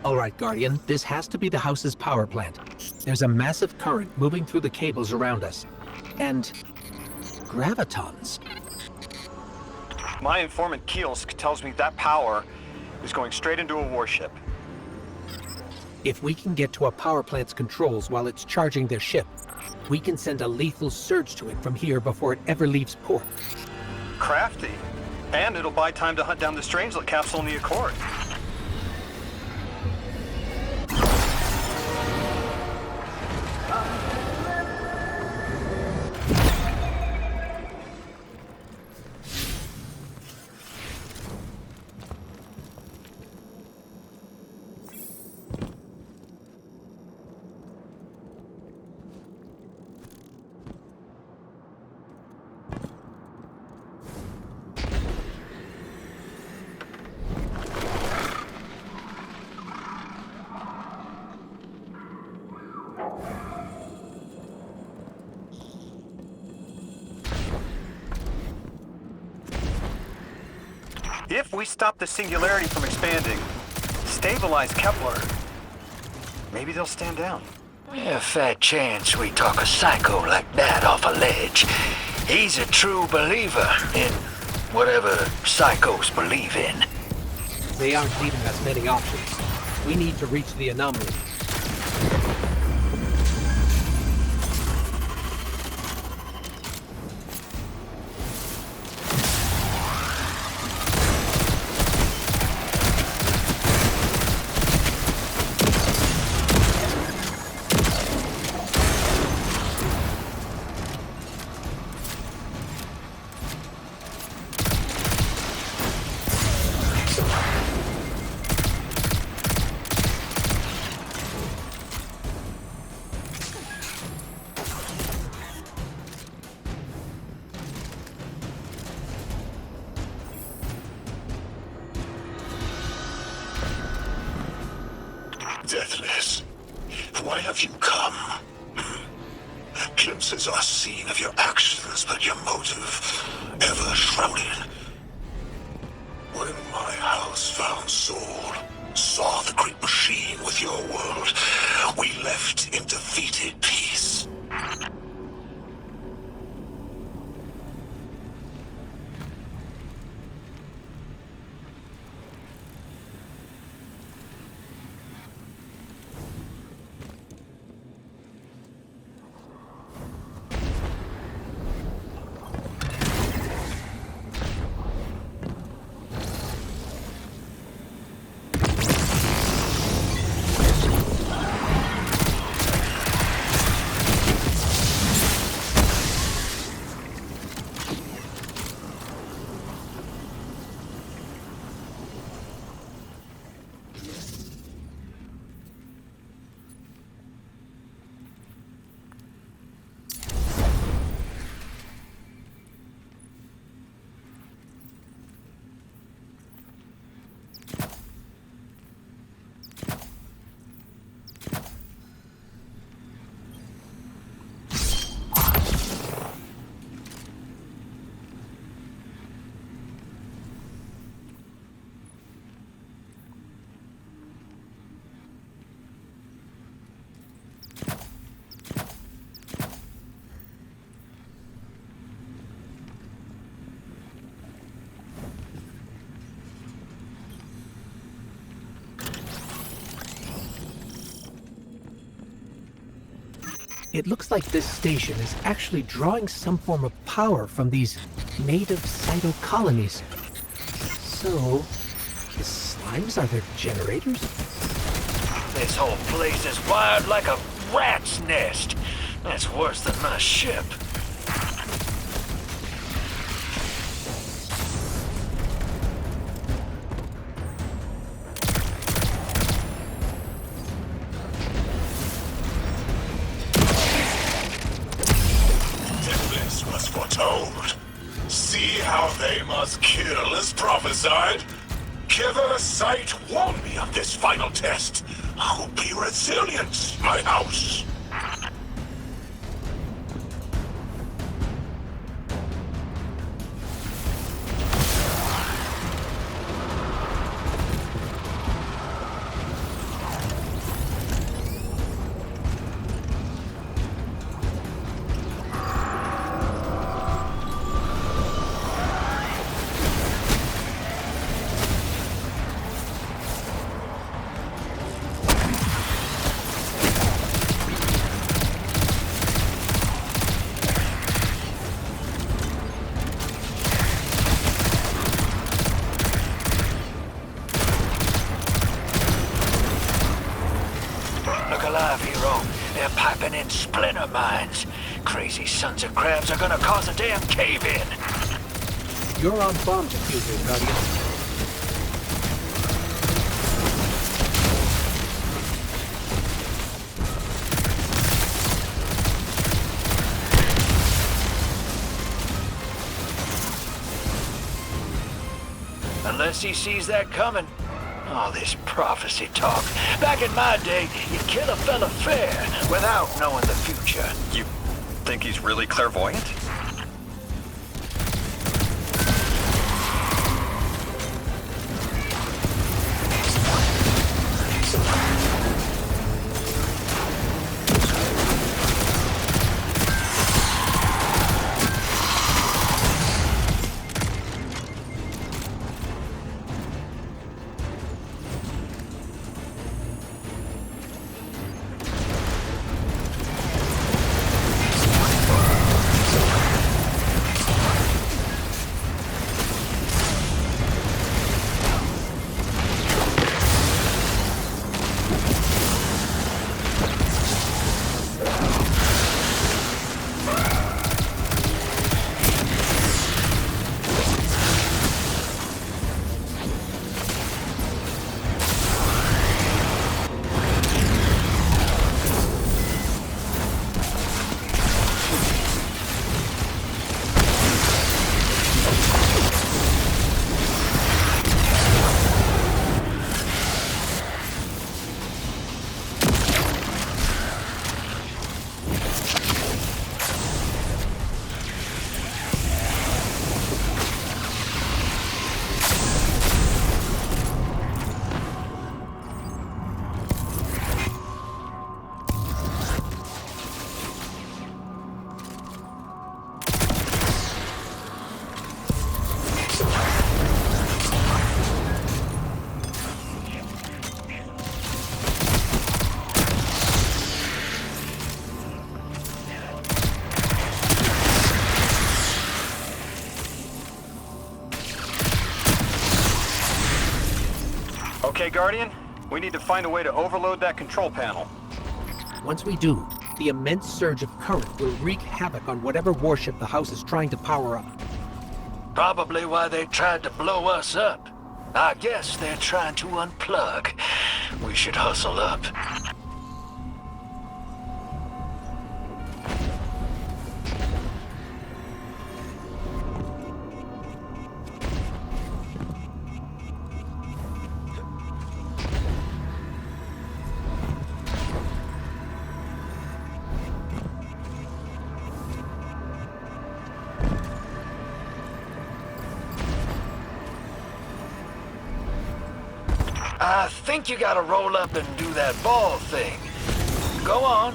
All right, Guardian, this has to be the house's power plant. There's a massive current moving through the cables around us. And gravitons. My informant Kielsk tells me that power is going straight into a warship. If we can get to a power plant's controls while it's charging their ship, we can send a lethal surge to it from here before it ever leaves port. Crafty. And it'll buy time to hunt down the Strangelet capsule in the Accord. If we stop the singularity from expanding, stabilize Kepler, maybe they'll stand down. A fat chance we talk a psycho like that off a ledge. He's a true believer in whatever psychos believe in. They aren't leaving us many options. We need to reach the anomaly. Deathless, why have you come? Glimpses are seen of your actions, but your motive ever shrouded. When my house found Soul, saw the great machine with your world, we left in defeated peace. It looks like this station is actually drawing some form of power from these native cytocolonies. So, the slimes are their generators? This whole place is wired like a rat's nest. That's worse than my ship. Deathless was foretold. See how they must kill as prophesied? Kither Sight warned me of this final test. I'll be resilient, my house. PS5, hero. They're piping in splinter mines. Crazy sons of crabs are gonna cause a damn cave-in. You're on bomb diffuser, Guardian. Unless he sees that coming. All this prophecy talk. Back in my day, you'd kill a fella fair without knowing the future. You think he's really clairvoyant? Okay, Guardian, we need to find a way to overload that control panel. Once we do, the immense surge of current will wreak havoc on whatever warship the house is trying to power up. Probably why they tried to blow us up. I guess they're trying to unplug. We should hustle up. I think you gotta roll up and do that ball thing. Go on.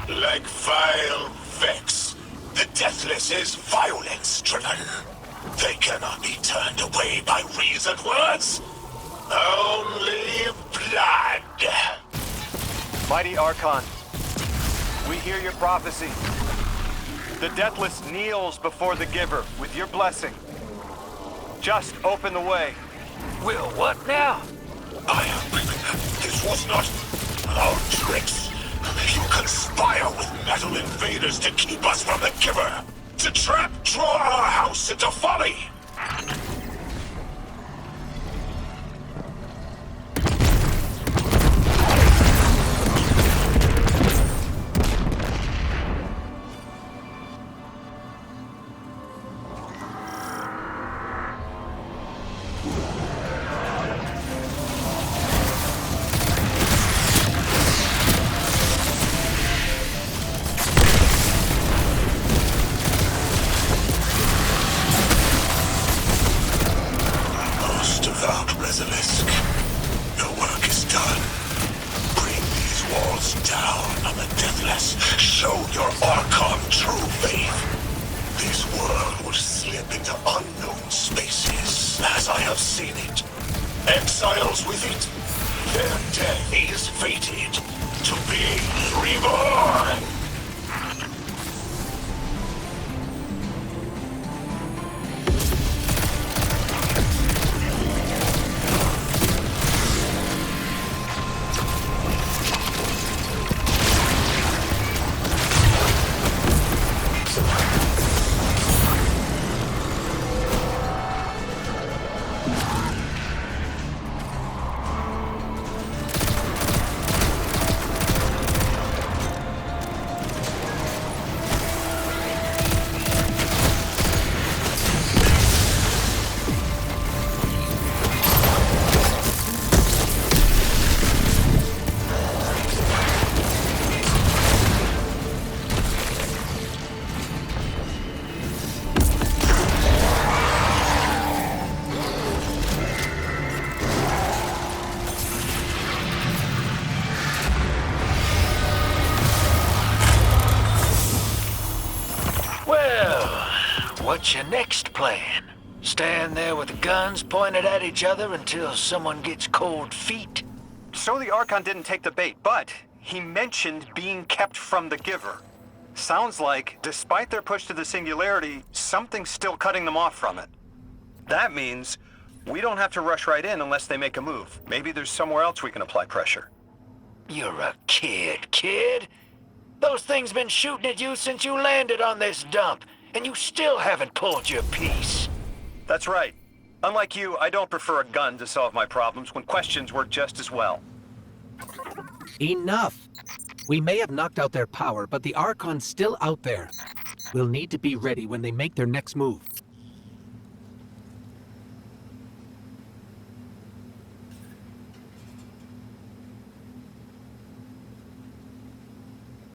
Like vile Vex, the Deathless is violence-driven. They cannot be turned away by reasoned words. Only blood. Mighty Archon, we hear your prophecy. The Deathless kneels before the Giver with your blessing. Just open the way. Will what now? This was not our tricks. You conspire with metal invaders to keep us from the Giver. To draw our house into folly. Your work is done. Bring these walls down on the Deathless. Show your Archon true faith. This world will slip into unknown spaces, as I have seen it. Exiles with it. Their death is fated to be reborn. What's your next plan? Stand there with the guns pointed at each other until someone gets cold feet? So the Archon didn't take the bait, but he mentioned being kept from the Giver. Sounds like, despite their push to the Singularity, something's still cutting them off from it. That means we don't have to rush right in unless they make a move. Maybe there's somewhere else we can apply pressure. You're a kid. Those things been shooting at you since you landed on this dump, and you still haven't pulled your piece. That's right. Unlike you, I don't prefer a gun to solve my problems when questions work just as well. Enough! We may have knocked out their power, but the Archon's still out there. We'll need to be ready when they make their next move.